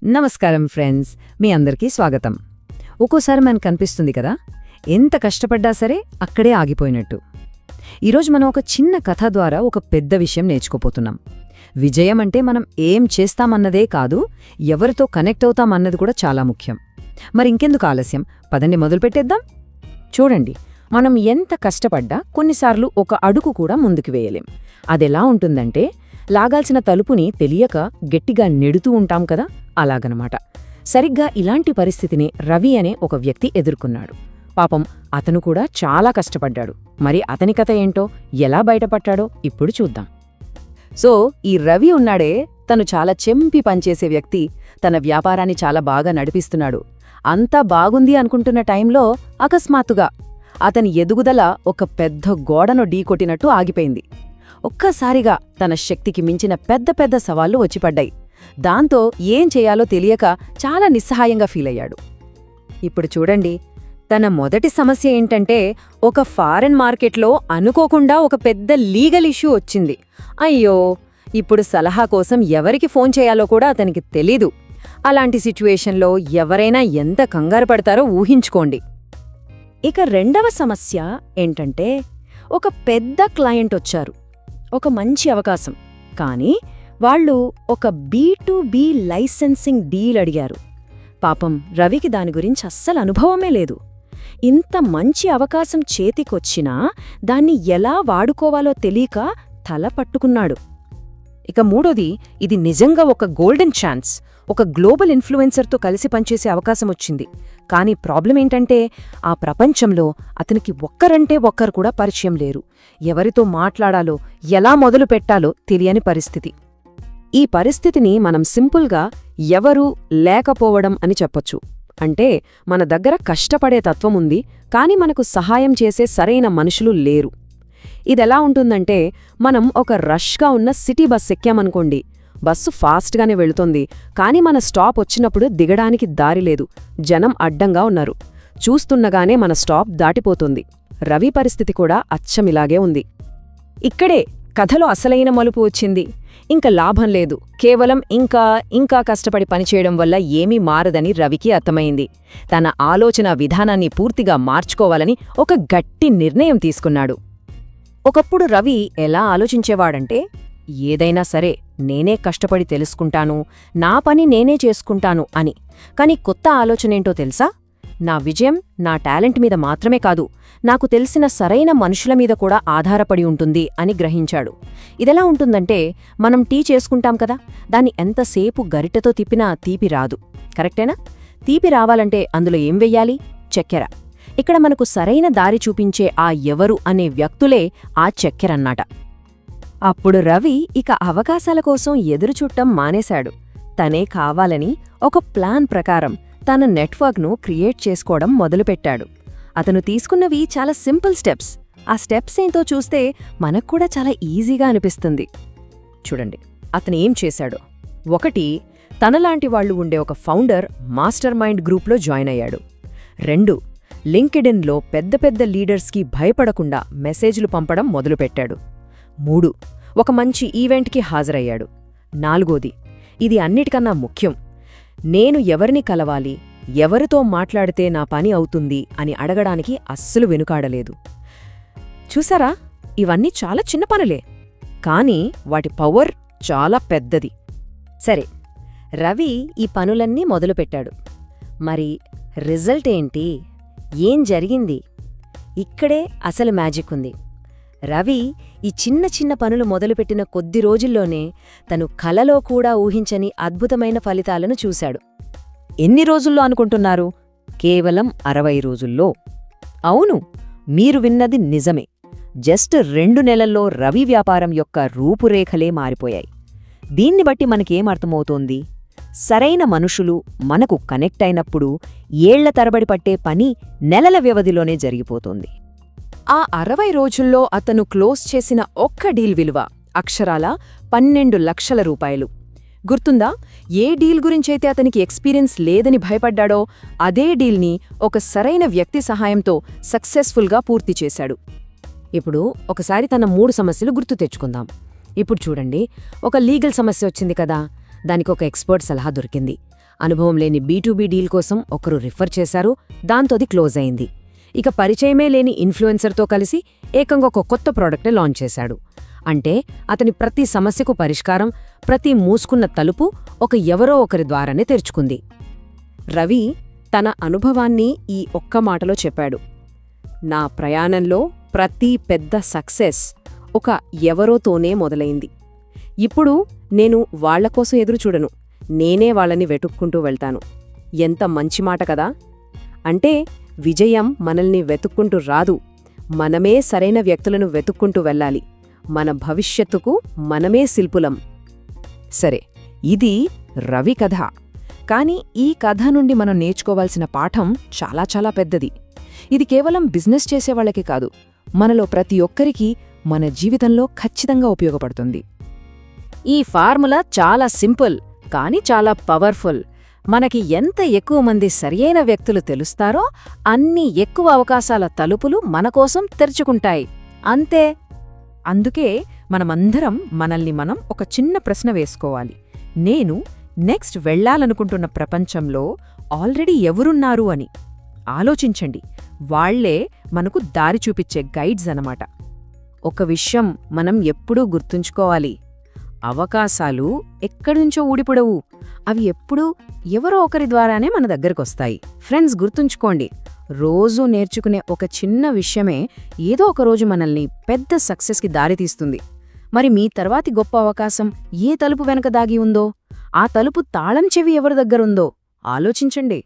నమస్కారం ఫ్రెండ్స్, మీ అందరికీ స్వాగతం. ఒక్కోసారి మనకు కనిపిస్తుంది కదా, ఎంత కష్టపడ్డా సరే అక్కడే ఆగిపోయినట్టు. ఈరోజు మనం ఒక చిన్న కథ ద్వారా ఒక పెద్ద విషయం నేర్చుకోపోతున్నాం. విజయం అంటే మనం ఏం చేస్తామన్నదే కాదు, ఎవరితో కనెక్ట్ అవుతామన్నది కూడా చాలా ముఖ్యం. మరి ఇంకెందుకు ఆలస్యం, పదండి మొదలుపెట్టేద్దాం. చూడండి, మనం ఎంత కష్టపడ్డా కొన్నిసార్లు ఒక అడుగు కూడా ముందుకు వేయలేం. అదెలా ఉంటుందంటే, లాగాల్సిన తలుపుని తెలియక గట్టిగా నెడుతూ ఉంటాం కదా, అలాగనమాట. సరిగ్గా ఇలాంటి పరిస్థితిని రవి అనే ఒక వ్యక్తి ఎదుర్కొన్నాడు. పాపం, అతను కూడా చాలా కష్టపడ్డాడు. మరి అతని కథ ఏంటో, ఎలా బయటపడ్డాడో ఇప్పుడు చూద్దాం. సో ఈ రవి ఉన్నాడే, తను చాలా చెంపి పనిచేసే వ్యక్తి. తన వ్యాపారాన్ని చాలా బాగా నడిపిస్తున్నాడు. అంతా బాగుంది అనుకుంటున్న టైంలో అకస్మాత్తుగా అతని ఎదుగుదల ఒక పెద్ద గోడను ఢీకొట్టినట్టు ఆగిపోయింది. ఒక్కసారిగా తన శక్తికి మించిన పెద్ద పెద్ద సవాళ్లు వచ్చిపడ్డాయి. దాంతో ఏం చేయాలో తెలియక చాలా నిస్సహాయంగా ఫీలయ్యాడు. ఇప్పుడు చూడండి, తన మొదటి సమస్య ఏంటంటే, ఒక ఫారెన్ మార్కెట్లో అనుకోకుండా ఒక పెద్ద లీగల్ ఇష్యూ వచ్చింది. అయ్యో, ఇప్పుడు సలహా కోసం ఎవరికి ఫోన్ చేయాలో కూడా అతనికి తెలీదు. అలాంటి సిచ్యువేషన్లో ఎవరైనా ఎంత కంగారు పడతారో ఊహించుకోండి. ఇక రెండవ సమస్య ఏంటంటే, ఒక పెద్ద క్లయింట్ వచ్చారు, ఒక మంచి అవకాశం. కానీ వాళ్ళు ఒక B2B లైసెన్సింగ్ డీల్ అడిగారు. పాపం, రవికి దాని గురించి అస్సలు అనుభవమే లేదు. ఇంత మంచి అవకాశం చేతికొచ్చినా దాన్ని ఎలా వాడుకోవాలో తెలియక తల పట్టుకున్నాడు. ఇక మూడోది, ఇది నిజంగా ఒక గోల్డెన్ ఛాన్స్. ఒక గ్లోబల్ ఇన్ఫ్లుయెన్సర్తో కలిసి పనిచేసే అవకాశం వచ్చింది. కానీ ప్రాబ్లం ఏంటంటే, ఆ ప్రపంచంలో అతనికి ఒక్కరంటే ఒక్కరు కూడా పరిచయం లేరు. ఎవరితో మాట్లాడాలో, ఎలా మొదలు పెట్టాలో తెలియని పరిస్థితి. ఈ పరిస్థితిని మనం సింపుల్గా ఎవరూ లేకపోవడం అని చెప్పొచ్చు. అంటే మన దగ్గర కష్టపడే తత్వముంది, కాని మనకు సహాయం చేసే సరైన మనుషులు లేరు. ఇదెలా ఉంటుందంటే, మనం ఒక రష్గా ఉన్న సిటీ బస్ ఎక్కామనుకోండి. బస్సు ఫాస్ట్గానే వెళుతోంది, కాని మన స్టాప్ వచ్చినప్పుడు దిగడానికి దారి లేదు. జనం అడ్డంగా ఉన్నారు. చూస్తున్నగానే మన స్టాప్ దాటిపోతుంది. రవి పరిస్థితి కూడా అచ్చమిలాగే ఉంది. ఇక్కడే కథలో అసలైన మలుపు వచ్చింది. ఇంక లాభం లేదు, కేవలం ఇంకా కష్టపడి పనిచేయడం వల్ల ఏమీ మారదని రవికి అర్థమైంది. తన ఆలోచన విధానాన్ని పూర్తిగా మార్చుకోవాలని ఒక గట్టి నిర్ణయం తీసుకున్నాడు. ఒకప్పుడు రవి ఎలా ఆలోచించేవాడంటే, ఏదైనా సరే నేనే కష్టపడి తెలుసుకుంటాను, నా పని నేనే చేసుకుంటాను అని. కాని కొత్త ఆలోచనేంటో తెలుసా? నా విజయం నా టాలెంట్ మీద మాత్రమే కాదు, నాకు తెలిసిన సరైన మనుషుల మీద కూడా ఆధారపడి ఉంటుంది అని గ్రహించాడు. ఇదెలా ఉంటుందంటే, మనం టీ చేసుకుంటాం కదా, దాన్ని ఎంతసేపు గరిటెతో తిప్పినా తీపి రాదు. కరెక్టేనా? తీపి రావాలంటే అందులో ఏం వెయ్యాలి? చక్కెర. ఇక్కడ మనకు సరైన దారి చూపించే ఆ ఎవరు అనే వ్యక్తులే ఆ చక్కెరన్నమాట. అప్పుడు రవి ఇక అవకాశాల కోసం ఎదురుచూడటం మానేశాడు. తనే కావాలని ఒక ప్లాన్ ప్రకారం తన నెట్వర్క్ను క్రియేట్ చేసుకోవడం మొదలుపెట్టాడు. అతను తీసుకున్నవి చాలా సింపుల్ స్టెప్స్. ఆ స్టెప్స్ ఏంటో చూస్తే మనక్కూడా చాలా ఈజీగా అనిపిస్తుంది. చూడండి, అతను ఏం చేశాడో. 1, తనలాంటి వాళ్లు ఉండే ఒక ఫౌండర్ మాస్టర్ మైండ్ గ్రూప్లో జాయిన్ అయ్యాడు. 2, లింక్డ్ఇన్లో పెద్ద పెద్ద లీడర్స్కి భయపడకుండా మెసేజ్లు పంపడం మొదలుపెట్టాడు. 3, ఒక మంచి ఈవెంట్కి హాజరయ్యాడు. 4, ఇది అన్నిటికన్నా ముఖ్యం, నేను ఎవరిని కలవాలి, ఎవరితో మాట్లాడితే నా పని అవుతుంది అని అడగడానికి అస్సలు వెనుకాడలేదు. చూసారా, ఇవన్నీ చాలా చిన్న పనులే, కానీ వాటి పవర్ చాలా పెద్దది. సరే, రవి ఈ పనులన్నీ మొదలుపెట్టాడు. మరి రిజల్ట్ ఏంటి? ఏం జరిగింది? ఇక్కడే అసలు మ్యాజిక్ ఉంది. రవి ఈ చిన్న చిన్న పనులు మొదలుపెట్టిన కొద్ది రోజుల్లోనే తను కలలో కూడా ఊహించని అద్భుతమైన ఫలితాలను చూశాడు. ఎన్ని రోజుల్లో అనుకుంటున్నారు? కేవలం 60 రోజుల్లో. అవును, మీరు విన్నది నిజమే. జస్ట్ 2 నెలల్లో రవి వ్యాపారం యొక్క రూపురేఖలే మారిపోయాయి. దీన్ని బట్టి మనకేమర్థమవుతోంది? సరైన మనుషులు మనకు కనెక్ట్ అయినప్పుడు ఏళ్ల తరబడి పట్టే పని నెలల వ్యవధిలోనే జరిగిపోతుంది. ఆ 60 రోజుల్లో అతను క్లోజ్ చేసిన ఒక్క డీల్ విలువ అక్షరాల 12 లక్షల రూపాయలు. గుర్తుందా? ఏ డీల్ గురించైతే అతనికి ఎక్స్పీరియన్స్ లేదని భయపడ్డాడో అదే డీల్ని ఒక సరైన వ్యక్తి సహాయంతో సక్సెస్ఫుల్గా పూర్తి చేశాడు. ఇప్పుడు ఒకసారి తన 3 సమస్యలు గుర్తు తెచ్చుకుందాం. ఇప్పుడు చూడండి, ఒక లీగల్ సమస్య వచ్చింది కదా, దానికి ఒక ఎక్స్పర్ట్ సలహా దొరికింది. అనుభవం లేని B2B డీల్ కోసం ఒకరు రిఫర్ చేశారు, దాంతో అది క్లోజ్ అయింది. ఇక పరిచయమే లేని ఇన్ఫ్లుయెన్సర్తో కలిసి ఏకంగా ఒక కొత్త ప్రోడక్ట్ని లాంచ్ చేశాడు. అంటే అతని ప్రతి సమస్యకు పరిష్కారం, ప్రతి మూసుకున్న తలుపు ఒక ఎవరో ఒకరి ద్వారానే తెరుచుకుంది. రవి తన అనుభవాన్ని ఈ ఒక్క మాటలో చెప్పాడు. నా ప్రయాణంలో ప్రతి పెద్ద సక్సెస్ ఒక ఎవరోతోనే మొదలైంది. ఇప్పుడు నేను వాళ్లకోసం ఎదురుచూడను, నేనే వాళ్ళని వెతుక్కుంటూ వెళ్తాను. ఎంత మంచి మాట కదా! అంటే విజయం మనల్ని వెతుక్కుంటూ రాదు, మనమే సరైన వ్యక్తులను వెతుక్కుంటూ వెళ్ళాలి. మన భవిష్యత్తుకు మనమే శిల్పులం. సరే, ఇది రవి కథ. కాని ఈ కథ నుండి మనం నేర్చుకోవాల్సిన పాఠం చాలా చాలా పెద్దది. ఇది కేవలం బిజినెస్ చేసేవాళ్లకి కాదు, మనలో ప్రతి ఒక్కరికీ మన జీవితంలో ఖచ్చితంగా ఉపయోగపడుతుంది. ఈ ఫార్ములా చాలా సింపుల్, కాని చాలా పవర్ఫుల్. మనకి ఎంత ఎక్కువ మంది సరియైన వ్యక్తులు తెలుస్తారో అన్ని ఎక్కువ అవకాశాల తలుపులు మనకోసం తెరుచుకుంటాయి. అంతే. అందుకే మనమందరం మనల్ని మనం ఒక చిన్న ప్రశ్న వేసుకోవాలి. నేను నెక్స్ట్ వెళ్లాలనుకుంటున్న ప్రపంచంలో ఆల్రెడీ ఎవరున్నారు అని ఆలోచించండి. వాళ్లే మనకు దారి చూపించే గైడ్స్ అన్నమాట. ఒక విషయం మనం ఎప్పుడూ గుర్తుంచుకోవాలి, అవకాశాలు ఎక్కడినుంచో ఊడిపడవు, అవి ఎప్పుడూ ఎవరో ఒకరి ద్వారానే మన దగ్గరకొస్తాయి. ఫ్రెండ్స్, గుర్తుంచుకోండి, రోజూ నేర్చుకునే ఒక చిన్న విషయమే ఏదో ఒక రోజు మనల్ని పెద్ద సక్సెస్కి దారితీస్తుంది. మరి మీ తర్వాతి గొప్ప అవకాశం ఏ తలుపు వెనక దాగి ఉందో, ఆ తలుపు తాళం చెవి ఎవరి దగ్గరుందో ఆలోచించండి.